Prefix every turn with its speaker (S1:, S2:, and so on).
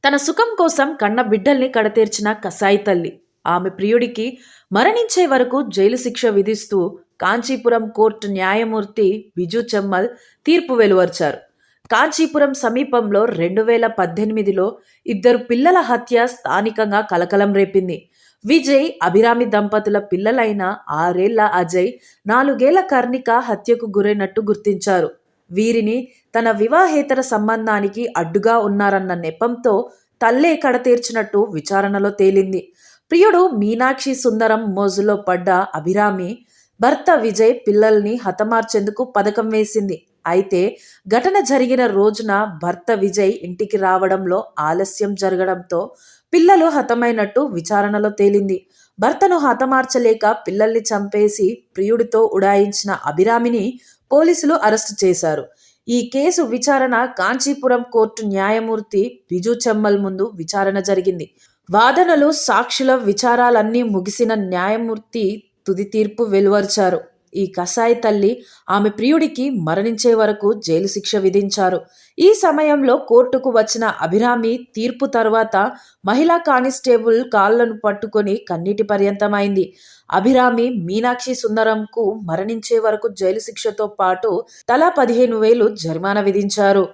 S1: తన సుఖం కోసం కన్న బిడ్డల్ని కడతీర్చిన కసాయి తల్లి. ఆమె ప్రియుడికి మరణించే వరకు జైలు శిక్ష విధిస్తూ కాంచీపురం కోర్టు న్యాయమూర్తి బిజు చెమ్మల్ తీర్పు వెలువర్చారు. కాంచీపురం సమీపంలో 2018లో ఇద్దరు పిల్లల హత్య స్థానికంగా కలకలం రేపింది. విజయ్, అభిరామి దంపతుల పిల్లలైన 6 ఏళ్ల అజయ్, 4 ఏళ్ల కర్ణిక హత్యకు గురైనట్టు గుర్తించారు. వీరిని తన వివాహేతర సంబంధానికి అడ్డుగా ఉన్నారన్న నెపంతో తల్లే కడతీర్చినట్టు విచారణలో తేలింది. ప్రియుడు మీనాక్షి సుందరం మోజులో పడ్డ అభిరామి భర్త విజయ్ పిల్లల్ని హతమార్చేందుకు పథకం వేసింది. అయితే ఘటన జరిగిన రోజున భర్త విజయ్ ఇంటికి రావడంలో ఆలస్యం జరగడంతో పిల్లలు హతమైనట్టు విచారణలో తేలింది. భర్తను హతమార్చలేక పిల్లల్ని చంపేసి ప్రియుడితో ఉడాయించిన అభిరామిని పోలీసులు అరెస్టు చేశారు. ఈ కేసు విచారణ కాంచీపురం కోర్టు న్యాయమూర్తి బిజు చెమ్మల్ ముందు విచారణ జరిగింది. వాదనలు, సాక్షుల విచారాలన్నీ ముగిసిన న్యాయమూర్తి తుది తీర్పు వెలువర్చారు. ఈ కసాయి తల్లి ఆమె ప్రియుడికి మరణించే వరకు జైలు శిక్ష విధించారు. ఈ సమయంలో కోర్టుకు వచ్చిన అభిరామి తీర్పు తర్వాత మహిళా కానిస్టేబుల్ కాళ్లను పట్టుకొని కన్నీటి పర్యంతమైంది. అభిరామి మీనాక్షి సుందరంకు మరణించే వరకు జైలు శిక్షతో పాటు తలా 15,000 జరిమానా విధించారు.